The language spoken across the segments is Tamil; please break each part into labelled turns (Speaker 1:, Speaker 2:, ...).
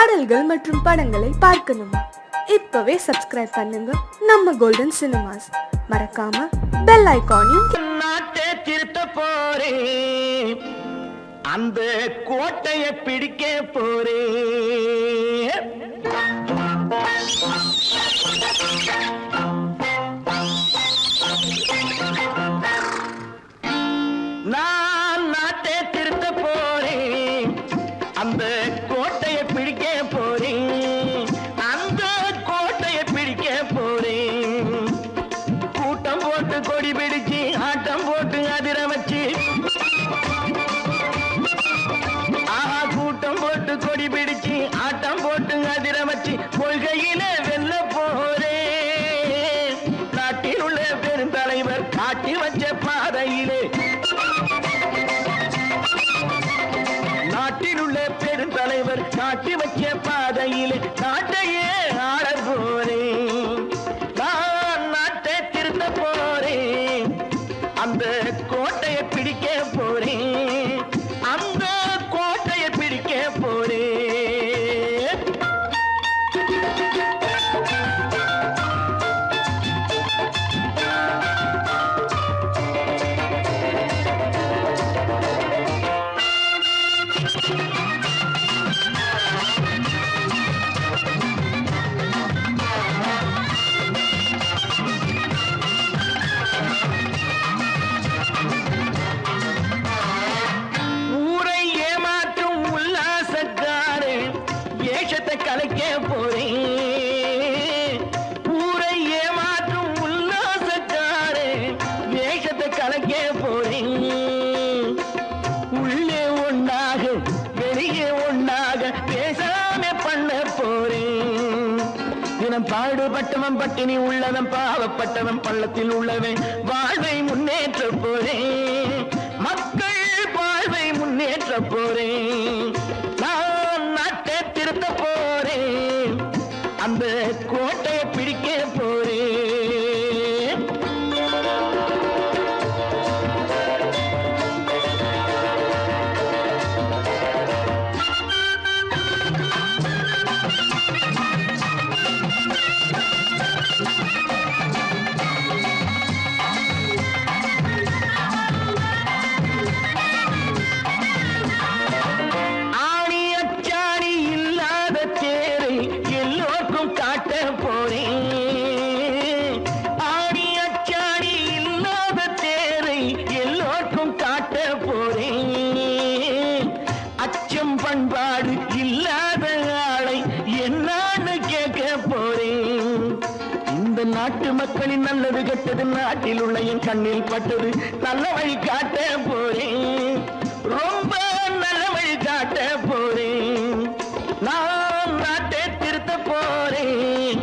Speaker 1: பாடல்கள் மற்றும் படங்களை பார்க்கணுமா? இப்பவே சப்ஸ்கிரைப் பண்ணுங்க நம்ம கோல்டன் சினிமாஸ். மறக்காம பெல் ஐகானையும்
Speaker 2: நாட்டை திருத்த போறேன், அந்த கோட்டையை பிடிக்க போறேன். நான் நாட்டை திருத்த போறேன், அந்த கோட்டையை பிடிக்க போறேன், அந்த கோட்டையை பிடிக்க போறேன். கூட்டம் போட்டு கொடி பிடிச்சு ஆட்டம் போட்டு அதிர வச்சு, ஆஹா கூட்டம் போட்டு கொடி பிடிச்சு ஆட்டம் போட்டு அதிர வச்சு கொள்கையில வெல்ல போறேன். நாட்டில் உள்ள பெருந்தலைவர் காட்டி வச்ச பாதையிலே, நாட்டில் உள்ள பெருந்தலைவர் காட்டி வச்ச பாதையிலே நாட்டையே ஆள போறேன். நான் நாட்டை திருத்த போறேன், அந்த கோட்டையை பிடிக்க போறேன், அந்த கோட்டையை பிடிக்க போறேன். ஊரை ஏமாற்றும் உல்லாசக்காரன் ஏஷத்தை கலைக்க போறேன். ஊரை ஏமாற்றும் உல்லாசக்காரன் ஏஷத்தை கலைக்க போறேன். உள்ளே ஒன்றாக வெளியே ஒன்றாக பேசாம பண்ண போறேன். தினம் பாடுபட்டவன் பட்டினி உள்ளவன் பாவப்பட்டவன் பள்ளத்தில் உள்ளவன் வாழ்வை முன்னேற்ற போறேன். மக்கள் வாழ்வை முன்னேற்ற போறேன். நான் நாட்டை திருத்த போறேன், அந்த கோட்டையை பிடிக்க போறேன். ஆணி அச்சாணி இல்லாத தேரை எல்லோருக்கும் காட்ட போறேன். ஆணி அச்சாணி இல்லாத தேரை எல்லோருக்கும் காட்ட போறேன். அச்சம் பண்பாடு இல்லாத ஆளை என்னான்னு கேட்க போறேன். இந்த நாட்டு மக்களின் நல்லது கெட்டது நாட்டில் உள்ள என் கண்ணில் பட்டது நல்ல வழி காட்ட போறேன். ரொம்ப நல்ல வழி காட்ட போறேன். நான் நாட்டை திருத்த போறேன்,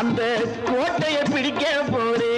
Speaker 2: அந்த கோட்டையை பிடிக்க போறேன்.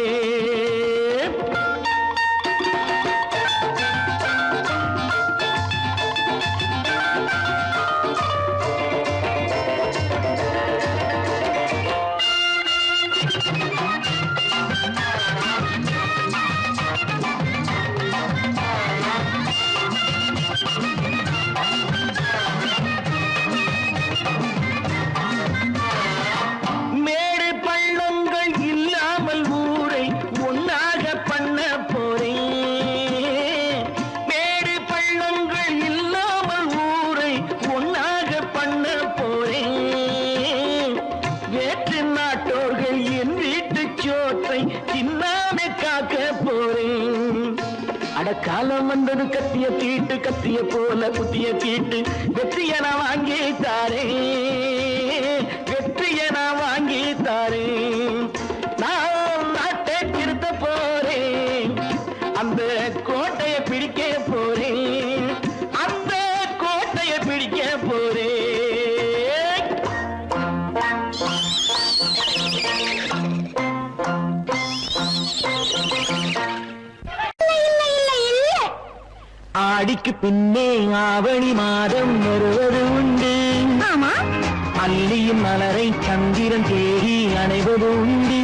Speaker 2: மேடு பள்ளங்கள் இல்லாமல் ஊரை ஒன்னாக பண்ண போறேன். மேடு பள்ளங்கள் இல்லாமல் ஊரை ஒன்னாக பண்ண போறேன். வேற்று நாட்டோர்கள் என் வீட்டு சோற்றை தின்னாமே காக்க போறேன். அடக்காலம் வந்தது கத்திய தீட்டு, கத்திய போல குத்திய தீட்டு வெற்றிய நான் வாங்கி தாரேன், வெற்றிய நான் வாங்கி தாரேன். நான் நாட்டை திருத்த போறேன், அந்த கோட்டையை பிடிக்க போறேன், அந்த கோட்டையை பிடிக்க போறேன். ஆடிக்கு பின்னே ஆவணி மாதம் வருவது உண்டு. அல்லியின் மலரை சந்திரன் தேடி அணைவது உண்டு.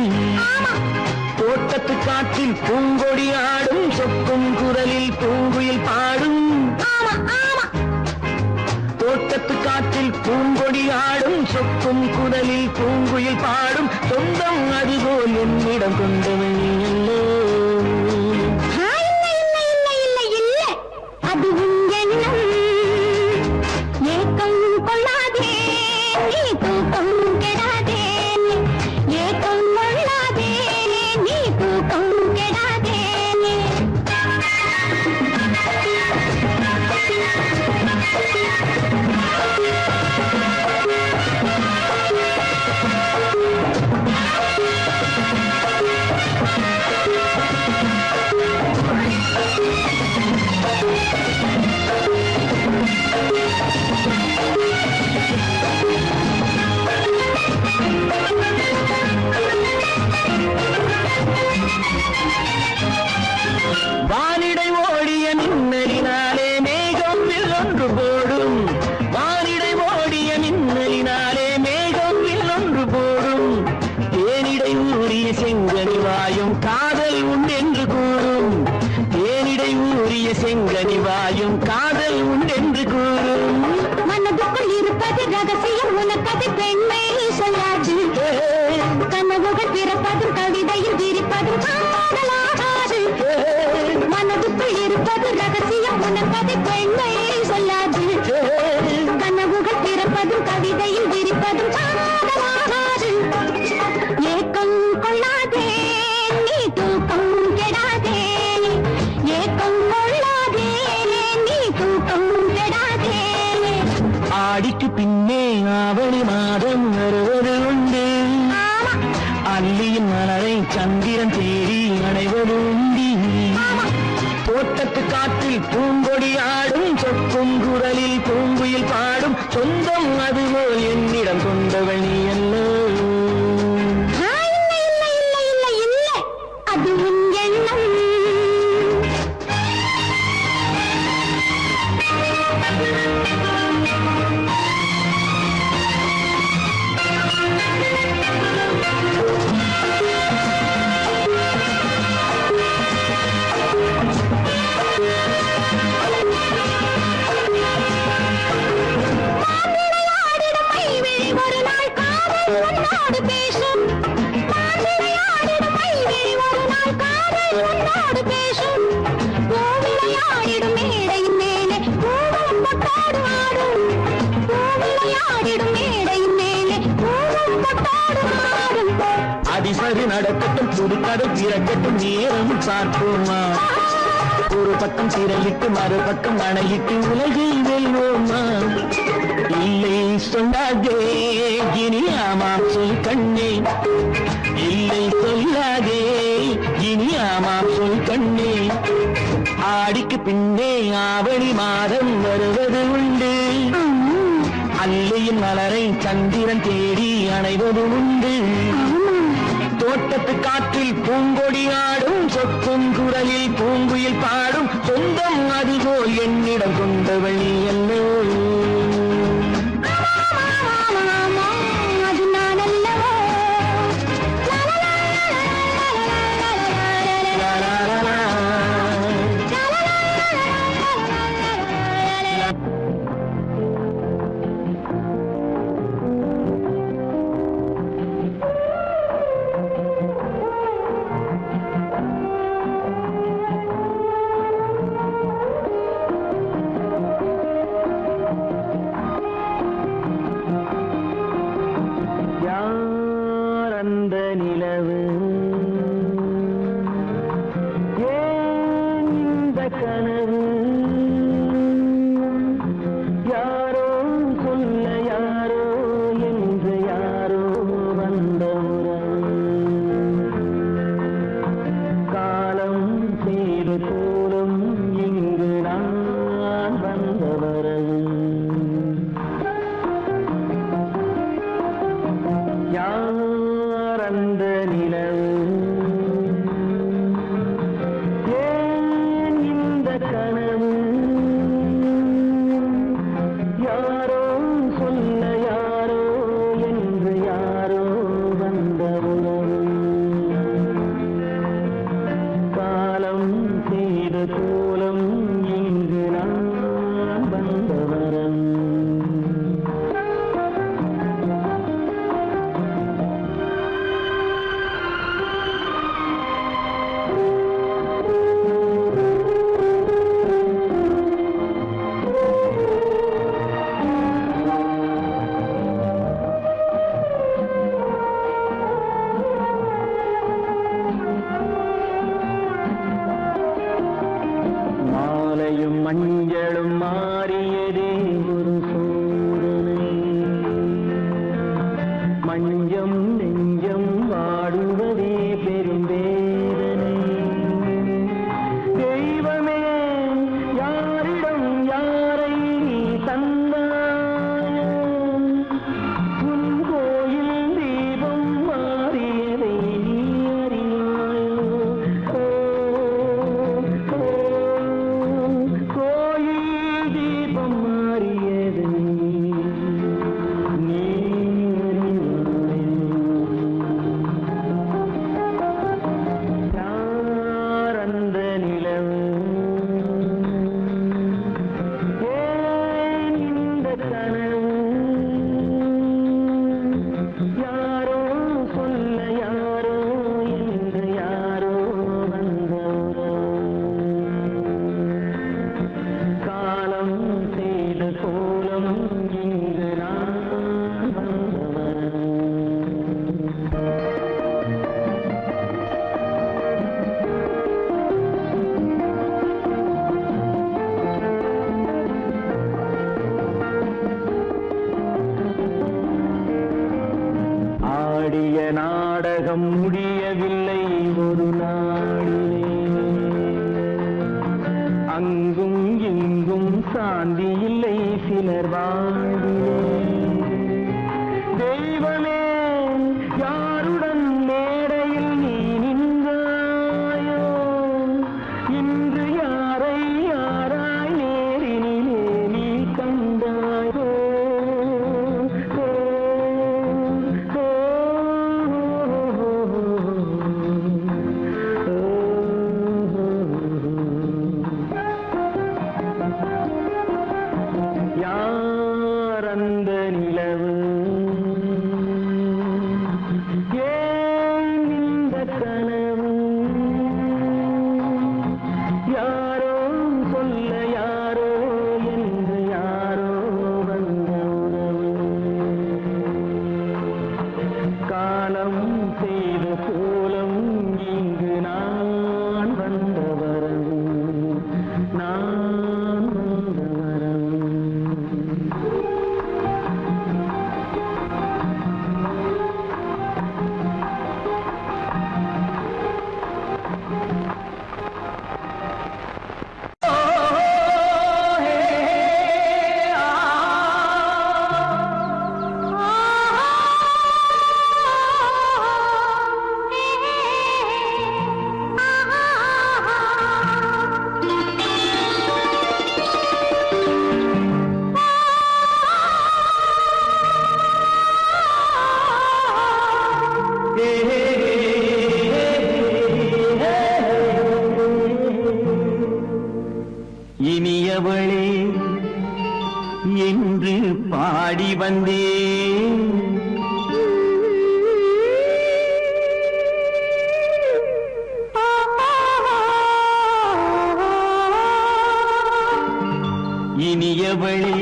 Speaker 2: தோட்டத்து காற்றில் பூங்கொடி ஆடும், சொக்கும் குரலில் பூங்குயில் பாடும். தோட்டத்து காற்றில் பூங்கொடி ஆடும் சொக்கும் குரலில் பூங்குயில் பாடும் சொந்தம் அதுபோல் என்னிடம் கொண்டவள் நீ அல்லோ.
Speaker 3: அது உன் எண்ணம் ஏக்கம் கொள்ளாதே நீ தூக்கம் கெடாதே ஏக்கம் கொள்ளாதே நீ தூக்கம் கெடாதே.
Speaker 2: வானிடை ஓடிய மின்னலினாலே மேகம் வில்லொன்று போடும். வானிடை ஓடிய மின்னலினாலே மேகம் வில்லொன்று போடும். தேனிடை ஊறிய செங்கனி வாயும் காதல் உண்டென்று கூறும். தேனிடை ஊறிய செங்கனி வாயும் காதல் உண்டென்று கூறும்.
Speaker 3: மனதுக்குள் இருப்பது ரகசியம் உனக்கது பெண்மை சொல்லாது. கனவுகள் பிறப்பதும் கவிதையில் விரிப்பதும் காதலாகாது. மனதுக்குள் இருப்பது ரகசியம் உனக்கது பெண்மை சொல்லாது. கனவுகள் பிறப்பதும் கவிதையில் விரிப்பதும் காதலாகாது. ஏக்கம் கொள்ளாதே நீ தூக்கம் கெடாதே ஏக்கம் கொள்ளாதே நீ தூக்கம் கெடாதே.
Speaker 2: ஆடிக்கு பின்னே ஆவணி மாதம் வருவது உண்டு. அல்லியின் மலரை சந்திரன் தேடி அடைவது உண்டி. தோட்டத்து காற்றில் பூங்கொடி ஆடும் சொக்கும் குரலில் பூங்குயில் பாடும் சொந்தம் அதுபோல் என்னிடம் கொண்டவள் நீ அல்லோ.
Speaker 3: அது உன் எண்ணம். ஒரு நாள் காதல் உன்னோடு பேசும். விளையாடிடும் மைவிழி ஒரு நாள் காதல் உன்னோடு பேசும். விளையாடிடும் மேடையின் மேலே பூவும் பொட்டாடு ஆடும். விளையாடிடும் மேடையின் மேலே பூவும் பொட்டாடு ஆடும்.
Speaker 2: அதிசரி நடக்கட்டும் புதுக்கதை பிறக்கட்டும் நேரம் பார்ப்போமா. ஒரு பக்கம் திரையிட்டு மறுபக்கம் அணையிட்டு உலகை வெல்வோமா. இல்லை சொல்லாதே இனி ஆமாம் சொல் கண்ணே. இல்லை சொல்லாதே இனி ஆமாம் சொல் கண்ணே. ஆடிக்கு பின்னே ஆவணி மாதம் வருவது உண்டு. அல்லையின் மலரை சந்திரன் தேடி அணைவது உண்டு. தோட்டத்து காற்றில் பூங்கொடி ஆடும் சொக்கும் குரலில் பூங்குயில் பாடும் சொந்தம் அதுபோல் என்னிடம் கொண்டவள் நீ அல்லோ.
Speaker 3: அது நான் அல்லவோ.
Speaker 2: ஆடிய நாடகம் முடியவில்லை ஒரு நாளிலே. அங்கும் இங்கும் சாந்தி இல்லை சிலர் வாழ்விலே. தெய்வமே யாருடன் மேடையில் நீ நின்றாயோ, இன்று யாரை யாராய் நேரினிலே நீ கண்டாயோ. யார் அந்த நிலவு, ஏன் இந்த கனவு, யாரோ சொல்ல யாரோ என்று யாரோ வந்த உறவு. காலம் செய்த கோலம் இங்கு நான் வந்த வரவு, நான் வந்த வரவு. இனியவளே என்று பாடி வந்தேன். இனியவளே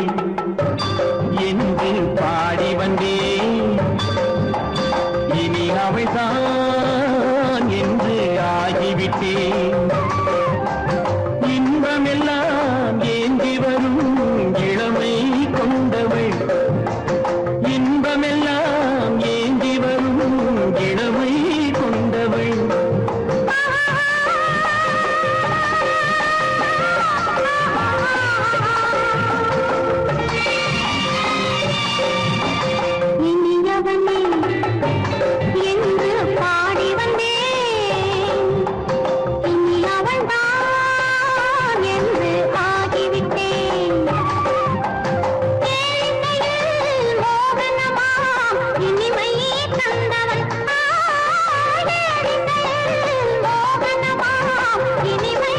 Speaker 2: என்று பாடி வந்தேன். இனி அவள்தான் என்று ஆகிவிட்டேன். இன்பமெல்லாம் ஏந்தி வரும் இளமை கொண்டவள், இன்பமெல்லாம் ஏந்தி வரும் இளமை கொண்டவள்.
Speaker 3: இனியவனே என்று பாடி வந்தேன். இனி அவள்தான் என்று ஆகிவிட்டேன். கேளிக்கையில் மோகனமாம் இனிமை தந்தவன், கேளிக்கையில் மோகனமாம் இனிமை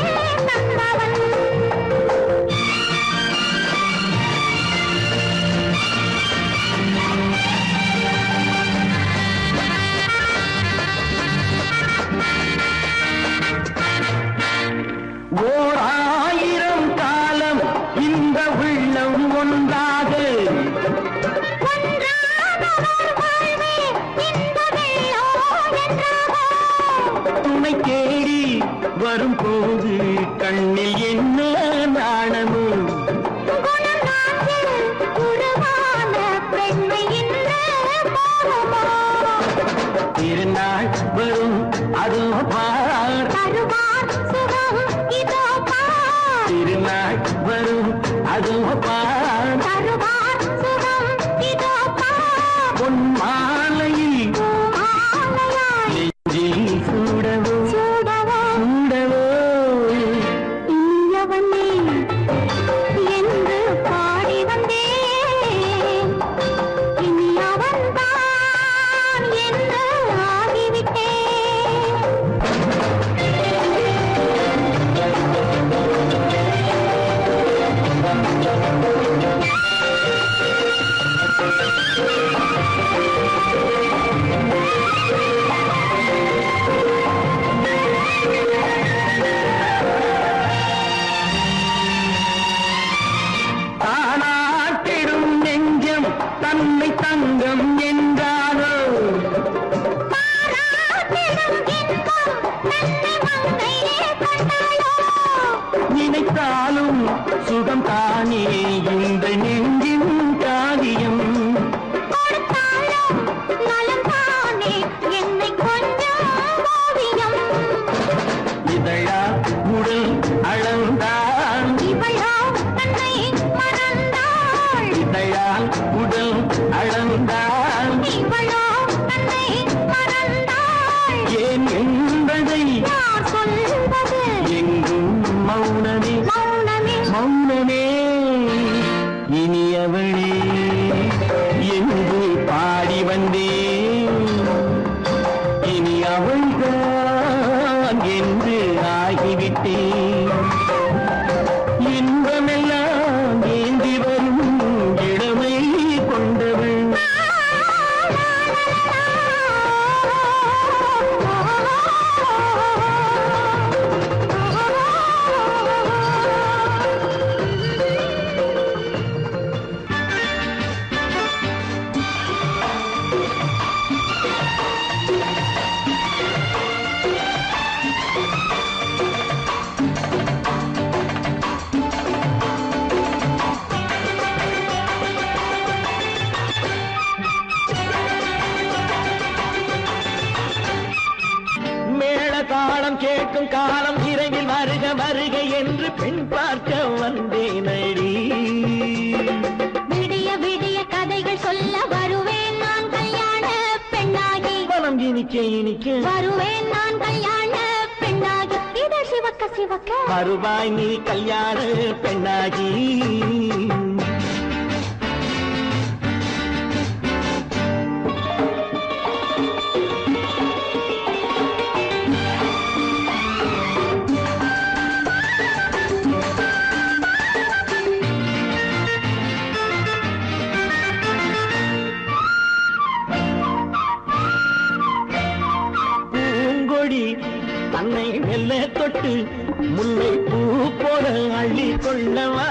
Speaker 3: தந்தவன்.
Speaker 2: ஓர் ஆயிரம் காலம் இந்த உள்ளம் ஒன்றாக துணை தேடி வரும்போது கண்ணில் என்ன நாணமும். திருநாள் வரும் அதோ பார், திருநாள் வரும் அதோ பார். பொன் மாலையில் நெஞ்சில் சூடவோ சூடவோ.
Speaker 3: இனியவனே என்று பாடி வந்தேன். இனி அவன்தான் என்று ஆகிவிட்டேன்.
Speaker 2: தானாட்டிடும் நெஞ்சம் தன்னை தங்கம் என்றாரோ, நினைத்தாலும் சுகம் தானே இந்த நெஞ்சின் காரியம்.
Speaker 3: கொடுத்தாலும் நலம் தானே
Speaker 2: தாளம் கேட்கும் காலம் விரைவில் வருக வருக என்று பெண் பார்க்க வந்தேனடி.
Speaker 3: விடிய விடிய கதைகள் சொல்ல வருவேன் நான் கல்யாண பெண்ணாகி.
Speaker 2: மனம் இனிக்க இனிக்க
Speaker 3: வருவேன் நான் கல்யாண பெண்ணாகி. இதழ் சிவக்க சிவக்க
Speaker 2: வருவாய் நீ கல்யாண பெண்ணாகி. தன்னை மெல்ல தொட்டு முல்லை பூ போல அள்ளி கொள்ளவா.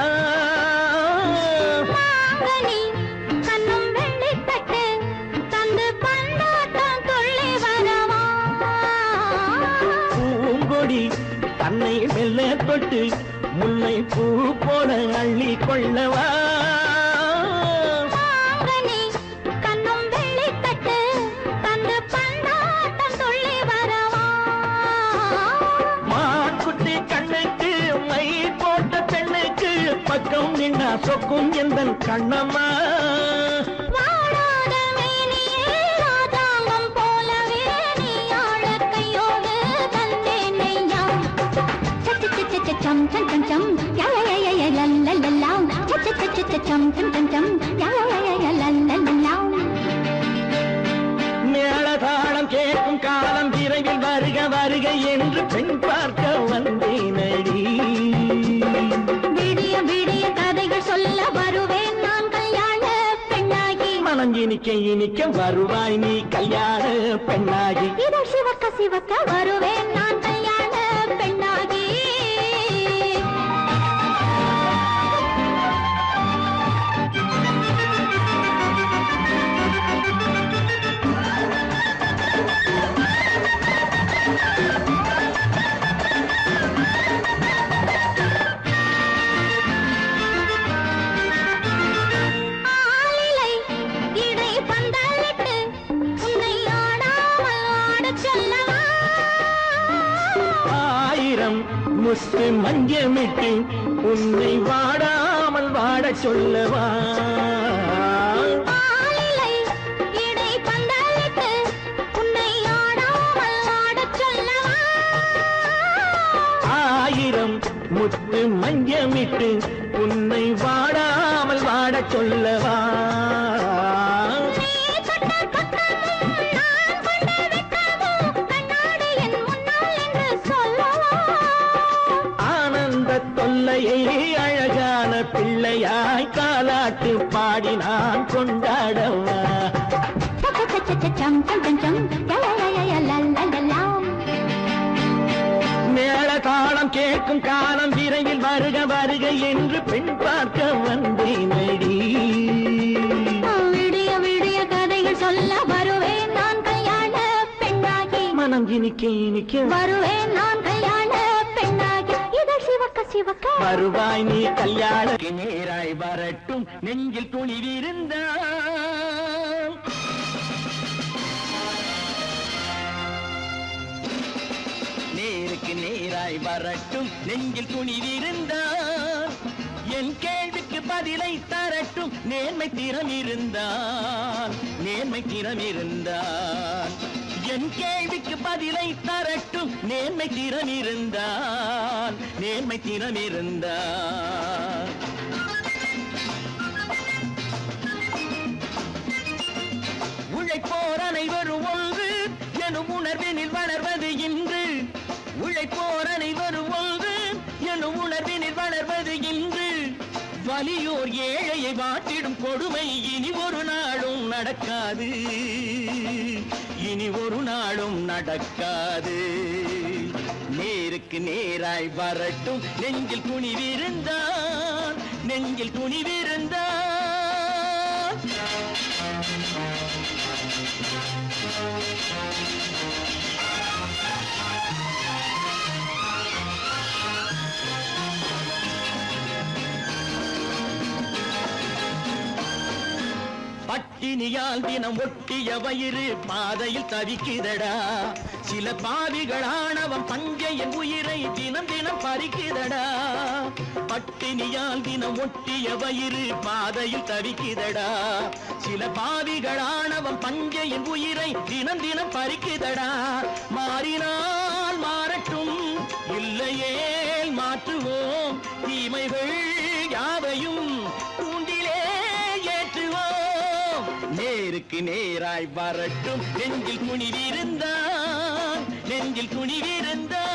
Speaker 3: கண்ணும் வெள்ளி தட்டு தந்து பந்தாட்டம் துள்ளி வரவா.
Speaker 2: பூங்கொடி தன்னை மெல்ல தொட்டு முல்லை பூ போல அள்ளி கொள்ளவா. பக்கம் நின்னா சொக்கும் எந்தன் கண்ணம்மா.
Speaker 3: வாழாத மேனியே ராஜாங்கம் போலவே நீ ஆழ கையோடு தந்தேன் நெய்யா. சம் சம் சம் சம் யா யா யா யா லல்லல்லா. சம் சம் சம் யா யா யா லல்லல்லா.
Speaker 2: மேளதாளம் கேட்கும் காலம் விரைவில் வருக வருக என்று பெண் பார்க்க வந்தேனடி.
Speaker 3: விடிய விடிய கதைகள் சொல்ல வருவேன் நான் கல்யாண பெண்ணாகி.
Speaker 2: மனம் இனிக்க இனிக்க வருவாய் நீ கல்யாண பெண்ணாகி.
Speaker 3: இதழ் சிவக்க சிவக்க வருவேன் நான் கல்யாண பெண்ணாகி.
Speaker 2: முத்து மஞ்சமிட்டு உன்னை வாடாமல் வாட சொல்லவா. ஆயிரம் முத்து மஞ்சமிட்டு உன்னை வாடாமல் வாட சொல்லவா. தொல்லையை அழகான பிள்ளையாய் காலாட்டு பாடி நான் கொண்டாடவா. மேள தாளம் கேட்கும் காலம் விரைவில் வருக வருக என்று பெண் பார்க்க வந்தேனடி.
Speaker 3: விடிய விடிய கதைகள் சொல்ல வருவேன் நான் கல்யாண பெண்ணாகி.
Speaker 2: மனம் இனிக்க இனிக்க
Speaker 3: வருவேன் நான் கல்யாண பெண்ணாகி. இதழ் சிவக்க சிவக்க
Speaker 2: வருவாய் நீ கல்யாண நேராய் வரட்டும் நெஞ்சில் துணிவிருந்தான். நேருக்கு நேராய் வரட்டும் நெஞ்சில் துணிவிருந்தான். என் கேள்விக்கு பதிலை தரட்டும் நேர்மை திறம் இருந்தான். நேர்மை திறம் இருந்தான். என் கேள்விக்கு பதிலை தரட்டும் நேர்மை திறம் இருந்தான். நேர்மை திறம் இருந்தான். உழைப்போர் அனைவரும் ஒன்று எனும் உணர்வினில் வளர்வது இன்று. உழைப்போர் அனைவரும் ஒன்று எனும் உணர்வினில் வளர்வது இன்று. வலியோர் ஏழையை வாட்டிடும் கொடுமை இனி ஒரு நாளும் நடக்காது. இனி ஒரு நாளும் நடக்காது. நேருக்கு நேராய் வரட்டும் நெஞ்சில் துணிவிருந்தான். நெஞ்சில் துணிவிருந்தான். பட்டி பட்டினியால் தினம் ஒட்டிய வயிறு பாதையில் தவிக்குதடா. சில பாவிகளானவன் பஞ்சையின் உயிரை தினம் தினம் பறிக்குதடா. பட்டினியால் தினம் ஒட்டிய வயிறு பாதையில் தவிக்குதடா. சில பாவிகளானவன் பஞ்சையின் உயிரை தினம் தினம் பறிக்குதடா. மாறினால் மாறட்டும், இல்லையே மாற்றுவோம், தீமைகள் யாவையும் தூண்டிலே ஏற்றுவோம். நேருக்கு நேராய் வரட்டும், நெஞ்சில் துணிவிருந்தான், நெஞ்சில் துணிவிருந்தான்.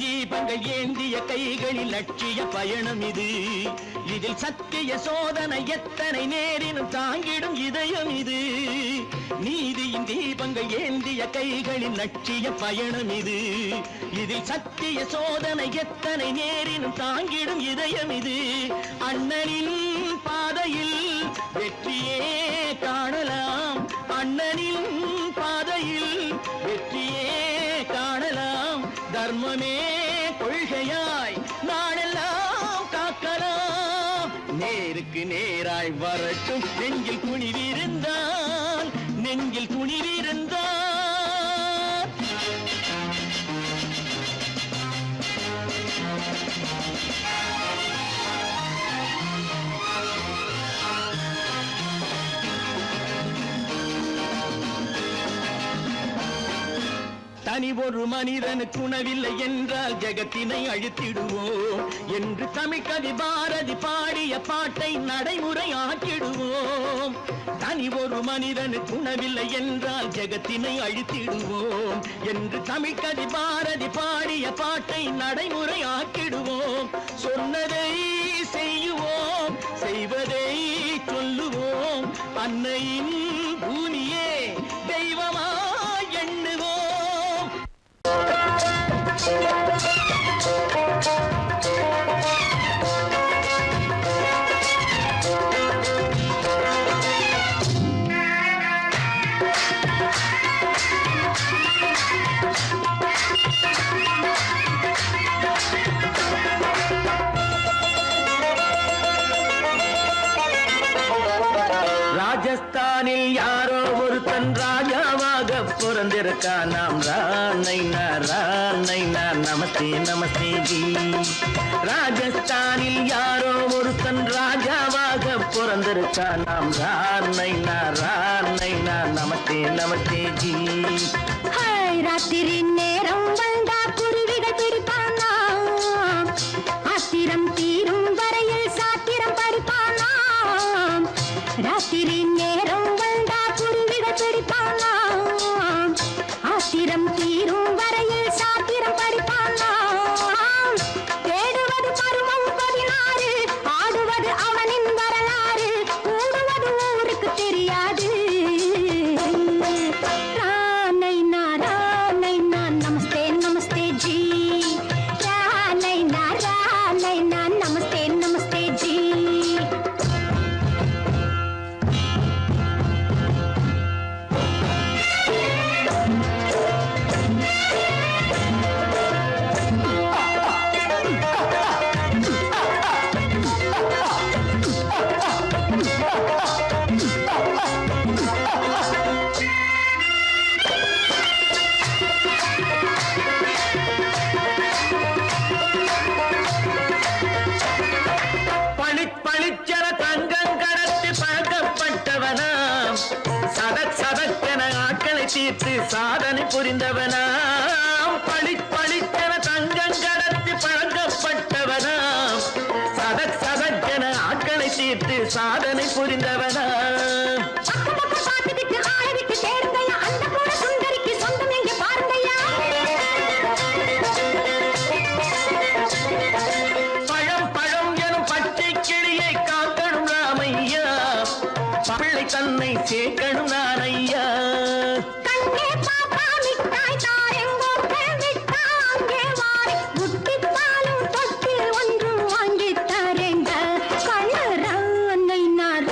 Speaker 2: தீபங்கள் ஏந்திய கைகளில் லட்சிய பயணம் இது. இதில் சத்திய சோதனை எத்தனை நேரினும் தாங்கிடும் இதயம் இது. நீதியின் தீபங்கள் ஏந்திய கைகளில் லட்சிய பயணம் இது. இதில் சத்திய சோதனை எத்தனை நேரினும் தாங்கிடும் இதயம் இது. அண்ணனின் பாதையில் வெற்றியே காணலாம், அண்ணனின் பாதையில் வெற்றியே காணலாம். தர்மமே கொள்கையாய் நாளெல்லாம் காக்கலாம். நேருக்கு நேராய் வரட்டும், நெஞ்சில் துணிவிருந்தால், நெஞ்சில் துணிவிருந்தால். தனி ஒரு மனிதனுக்கு உணவில்லை என்றால் ஜெகத்தினை அழித்திடுவோம் என்று தமிழ்கவி பாரதி பாடிய பாட்டை நடைமுறை ஆக்கிடுவோம். தனி ஒரு மனிதனுக்கு உணவில்லை என்றால் ஜெகத்தினை அழித்திடுவோம் என்று தமிழ்கவி பாரதி பாடிய பாட்டை நடைமுறை ஆக்கிடுவோம். சொன்னதை செய்யுவோம், செய்வதை சொல்லுவோம், அன்னையின் பூமியே தெய்வமா எண்ணுவோம். ராஜஸ்தானில் யாரோ ஒருத்தன் ராஜாவாக பிறந்திருக்கான். நாம் ராணைனா ராணைனா நமஸ்தே நமஸ்தே ஜி. ராஜஸ்தானில் யாரோ ஒருத்தன் ராஜாவாக பிறந்திருக்கான். நாம் ராணைனா ராணைனா நமஸ்தே நமஸ்தே ஜி.
Speaker 3: ராத்திரி நேரம் வந்தா குருவிகள் பிடிப்பானா, ஆத்திரம் தீரும் வரையில் சாத்திரம் படிப்பானா. ராத்திரி நேரம் வந்தா குருவிகள் பிடிப்பானா, ஆத்திரம் தீரும் வரையில் சாத்திரம் படிப்பானா. தேடுவது பருவம் 16, ஆடுவது அவனின் வரலாறு, கூடுவது ஊருக்கு தெரியாது. நமஸ்தே நமஸ்தே ஜி, நமஸ்தே நமஸ்தே ஜி.
Speaker 2: பளிச்சர தங்கம் கடத்தி பழக்கப்பட்டவனாம், சதக் சதக்கென ஆட்களை தீர்த்து சாதனை புரிந்தவனாம். பளிச்சர தங்கம் கடத்தி பழக்கப்பட்டவனாம், சதக் சதக்கென ஆட்களை தீர்த்து சாதனை புரிந்தவனாம். உன்னை சேர்க்கணும் நான் ஐயா.
Speaker 3: கண்ணே பாப்பா மிட்டாய் தாரெங்கோ விட்டா அங்கே வாரி புட்டித்தாலும் தொட்டி ஒன்று வாங்கி தரேங்க. கண்ணு ரானை நான்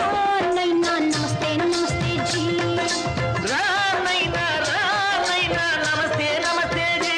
Speaker 3: நமஸ்தே நமஸ்தே ஜி.
Speaker 2: ராமைனா நமஸ்தே நமஸ்தே ஜி.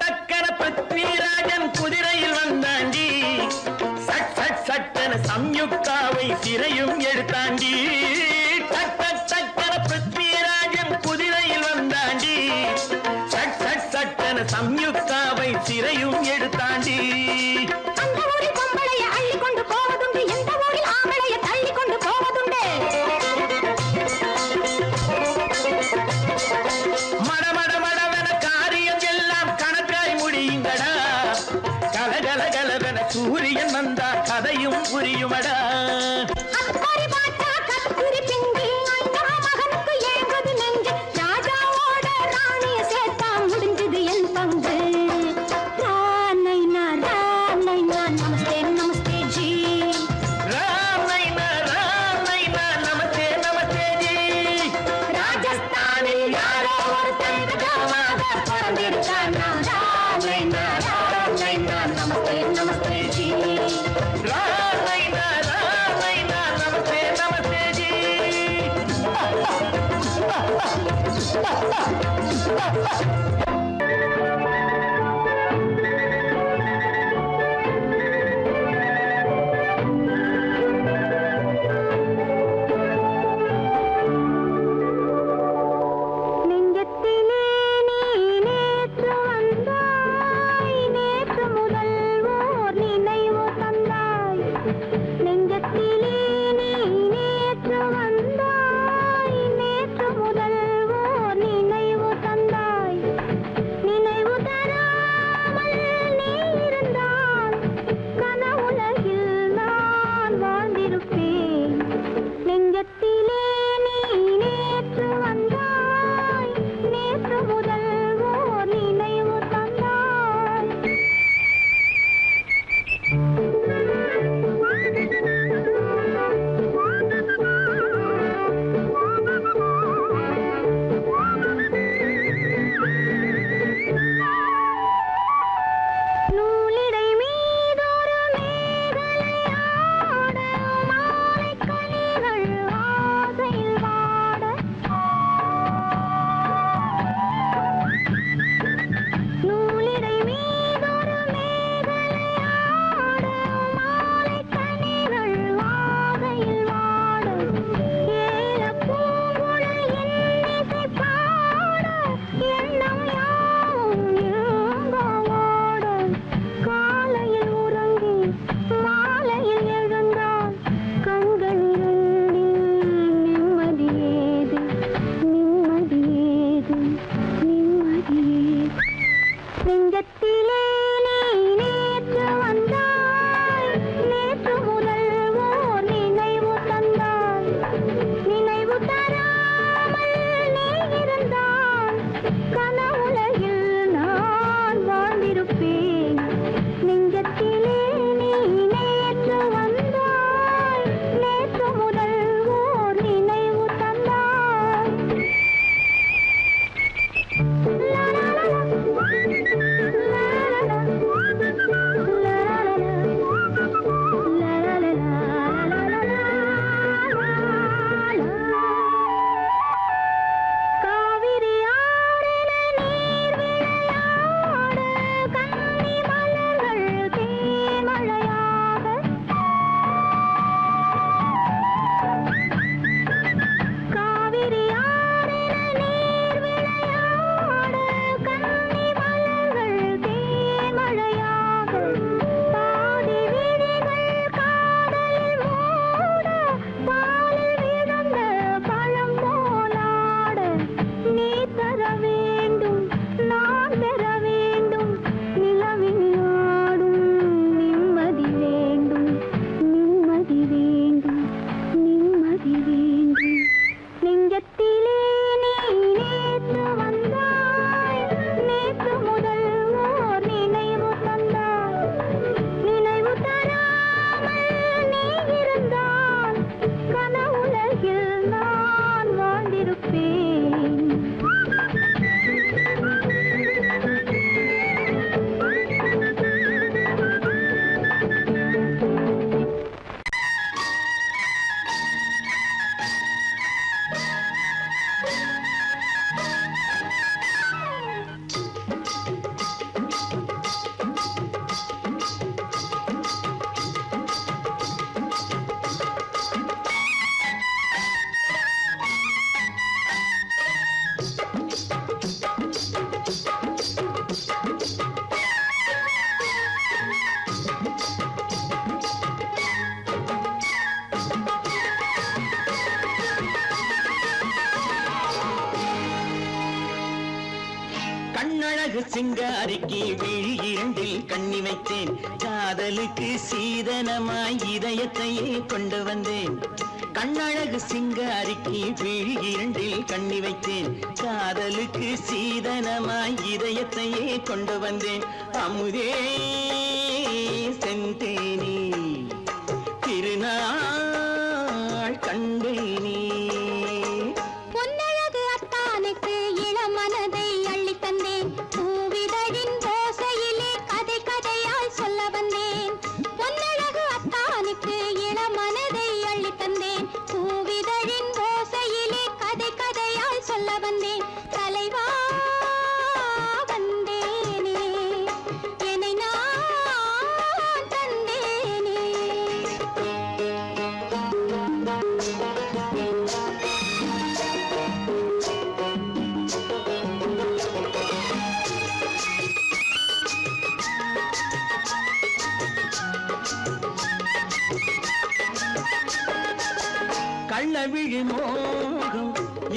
Speaker 2: டக்கன பிருத்விராஜன் குதிரையில் வந்தாண்டி. சட் சட் சட்டன சம்யுக்தாவை சிறையும் எடுத்தாண்டி. டக்கன பிருத்விராஜன் குதிரையில் வந்தாண்டி. சட் சட் சட்டன சம்யுக்தாவை சிறையும் எடுத்தாண்டி.
Speaker 3: அந்த ஊரில் பொம்பளைய அள்ளி கொண்டு போவதுண்டு, எந்த ஊரில் ஆம்பளைய தள்ளி கொண்டு போவதுண்டு.
Speaker 2: மடமடமடவென காரியம் எல்லாம் கணக்காய் முடியுங்கடா. கலகலகலவென சூரியன் வந்தா கதையும் புரியுமடா.
Speaker 3: அக்கறை பாட்டா கத்திரி பிந்தி ஐயா மகனுக்கு ஏங்குது நெஞ்சு. ராஜாவோட ராணிய சேர்த்தா முடிஞ்சது என் பங்கு. ரானைனா நமஸ்தே நமஸ்தே ஜி.
Speaker 2: ராமைனா நமஸ்தே நமஸ்தே ஜி.
Speaker 3: ராஜஸ்தானில் யாரோ ஒருத்தன் ராஜாவாக பிறந்திருக்கானா. ரானைனா நமஸ்தே நமஸ்தே ஜி.
Speaker 2: ராமைனா நமஸ்தே நமஸ்தே ஜி.
Speaker 3: நெஞ்சத்திலே நீ நேற்று வந்தாய், நேற்று முதல் ஓர் நினைவு தந்தாய். நெஞ்சத்திலே நீ நேற்று வந்தாய், நேற்று முதல் ஓர் நினைவு தந்தாய்.
Speaker 2: கண்ணழகு சிங்காரிக்கு விழி இரண்டில் கண்ணி வைத்தேன் காதலுக்கு சீதனமாய் இதயத்தையே கொண்டு வந்தேன் கண்ணழகு சிங்காரிக்கு விழி இரண்டில் கண்ணி வைத்தேன் காதலுக்கு சீதனமாய் இதயத்தையே கொண்டு வந்தேன் அமுதே செந்தேனே திருநாள் கண்டேனே
Speaker 3: பொன்னழகு அத்தானுக்கு இளமனதை அள்ளி தந்தேன் பூவிதழின் ஓசையிலே கதை கதையாய் சொல்ல வந்தேன் பொன்னழகு அத்தானுக்கு இளமனதை அள்ளி தந்தேன் பூவிதழின் ஓசையிலே கதை கதையாய் சொல்ல வந்தேன் தலைவா வந்தேனே என்னை நான் தந்தேனே
Speaker 2: கள்ளவிழி மோகம்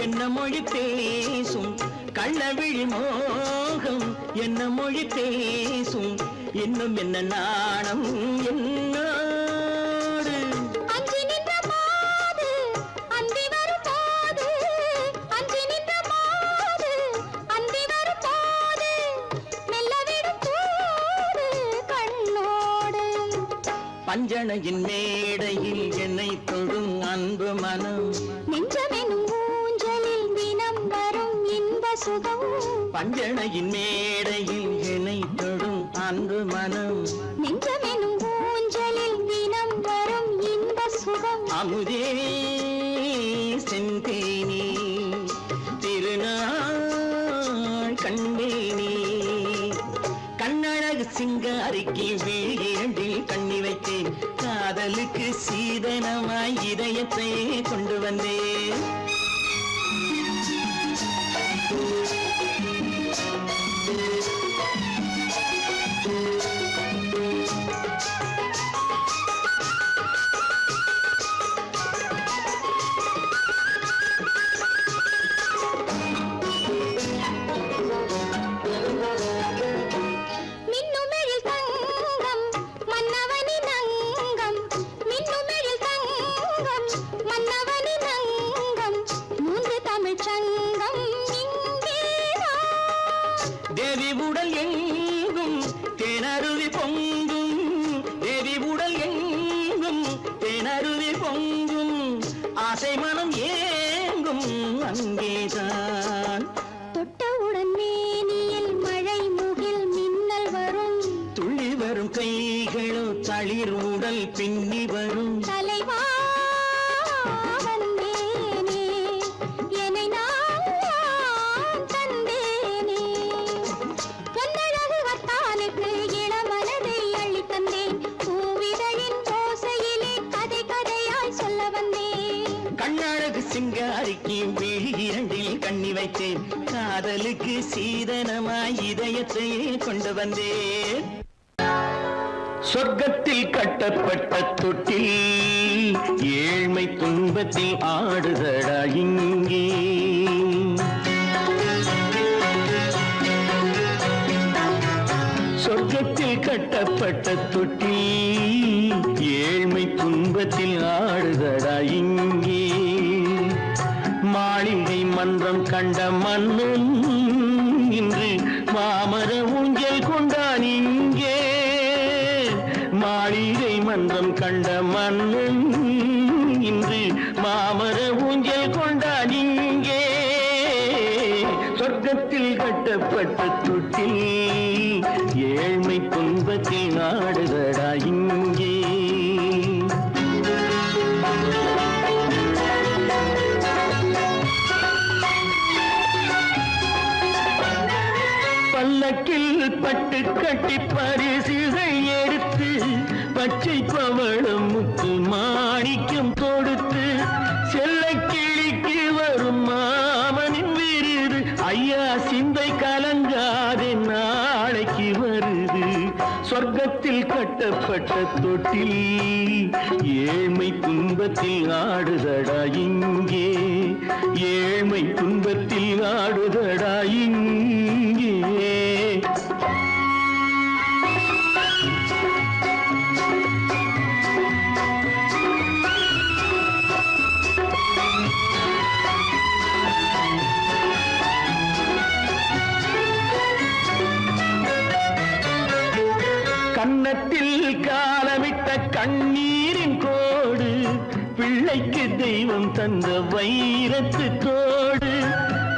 Speaker 2: என்ன மொழி பேசும் கள்ளவிழி மோகம் என்ன மொழி பேசும் இன்னும் என்ன நாணம் என்னோடு
Speaker 3: அஞ்சி நின்ற மாது அந்தி வரும் போது அஞ்சி நின்ற மாது அந்தி வரும் போது மெல்ல விடும் போது கண்ணோடு
Speaker 2: பஞ்சணையின் மேடையில் என்னை தொடும் அன்பு மனம்
Speaker 3: நெஞ்சமெனும் ஊஞ்சலில் தினம் வரும் இன்ப சுகம்
Speaker 2: பஞ்சணையின் மேடையில் என்னை தொடும் அன்பு மனம்
Speaker 3: நெஞ்சமெனும் ஊஞ்சலில் தினம் வரும் இன்ப சுகம்
Speaker 2: அமுதே செந்தேனே திருநாள் கண்டேனே கண்ணழகு சிங்காரிக்கு விழி இரண்டில் கண்ணி வைத்தேன் காதலுக்கு சீதனமாய் இதயத்தை கொண்டு வந்தேன்
Speaker 3: மின்னுமெழில் தங்கம் மன்னவனின் அங்கம் மின்னுமெழில் தங்கம் மன்னவனின் அங்கம் மூன்று தமிழ்ச் சங்கம் இங்கேதான்
Speaker 2: தேவி உடல் எங்கும் தேனருவி பொங்கும் தேவி உடல் எங்கும் தேனருவி பொங்கும் ஆசை மனம் ஏங்கும் அங்கேதான்
Speaker 3: தொட்டவுடன் மேனியில் மழை முகில் மின்னல் வரும்
Speaker 2: துள்ளி வரும் கைகளோ தளிர் உடல் பின்னி வரும்
Speaker 3: தலைவா வந்தேனே என்னை நான் தந்தேனே பொன்னழகு வத்தானுக்கு இளமனதை அள்ளி தந்தேன் பூவிதழின் ஓசையிலே கதை கதையாய் சொல்ல வந்தேன்
Speaker 2: கண்ணழகு சிங்காரிக்கு விழி இரண்டில் கண்ணி வைத்தேன் காதலுக்கு சீதனமாய் இதயத்தையே கொண்டு வந்தேன் சொர்க்கத்தில் கட்டப்பட்ட தொட்டில் ஏழ்மை துன்பத்தில் ஆடுதடா இங்கே சொர்க்கத்தில் கட்டப்பட்ட தொட்டில் ஏழ்மை துன்பத்தில் ஆடுதடா இங்கே மாளிகை மன்றம் கண்ட மன்னன் இன்று மாமர ஊஞ்சல் கொண்டான் இங்கே மாளிகை மன்றம் கண்ட மன்னன் இன்று மாமர ஊஞ்சல் கொண்டான் இங்கே சொர்க்கத்தில் கட்டப்பட்ட தொட்டில் ஏழ்மை துன்பத்தில் ஆடுதடா இங்கே பல்லக்கில் பட்டு கட்டி பரிசுகள் எடுத்து பச்சை பவளம் முத்து மாணிக்கம் கொடுத்து செல்ல கிளிக்கு வரும் மாமனின் விருது ஐயா சிந்தை கலங்காதே நாளைக்கு வருது சொர்க்கத்தில் கட்டப்பட்ட தொட்டில் ஏழ்மை துன்பத்தில் ஆடுதடா இங்கே ஏழ்மை துன்பத்தில் ஆடுதடா இங்கே கண்ணீரின் கோடு பிள்ளைக்கு தெய்வம் தந்த வைரத்து தோடு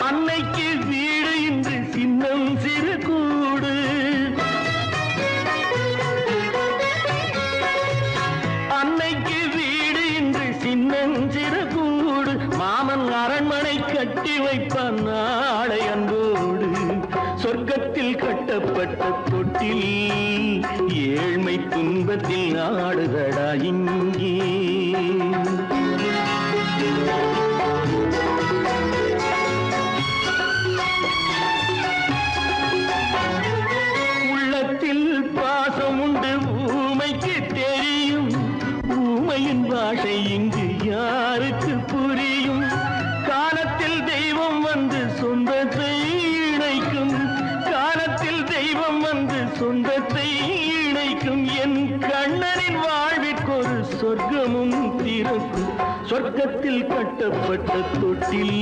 Speaker 2: அன்னைக்கு வீடு இன்று சின்னம் சிறு கூடு அன்னைக்கு வீடு இன்று சின்னஞ்சிறு கூடு மாமன் அரண்மனை கட்டி வைப்பான் நாளை அன்போடு சொர்க்கத்தில் கட்டப்பட்ட தொட்டில் ஏழ்மை துன்பத்தில் ஆடுதடா இங்கே உள்ளத்தில் பாசம் உண்டு ஊமைக்கு தெரியும் ஊமையின் பாஷை இங்கு யாருக்கு புரியும் காலத்தில் தெய்வம் வந்து சொந்தத்தை இணைக்கும் காலத்தில் தெய்வம் வந்து சொந்தத்தை இணைக்கும் என் கண்ணனின் வாழ்விற்கொரு சொர்க்கமும் திறக்கும் சொர்க்கத்தில் கட்டப்பட்ட தொட்டில்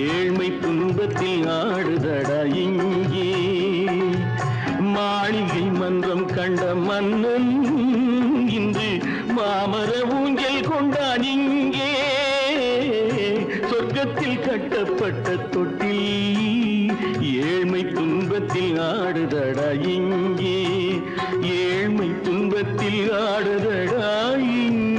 Speaker 2: ஏழ்மை துன்பத்தில் ஆடுதடா இங்கே மாளிகை மன்றம் கண்ட மன்னன் இன்று மாமர ஊஞ்சல் கொண்டான் இங்கே சொர்க்கத்தில் கட்டப்பட்ட தொட்டில் ஏழ்மை துன்பத்தில் ஆடுதடா இங்கே ஏழ்மை துன்பத்தில் ஆடுதடா இங்கே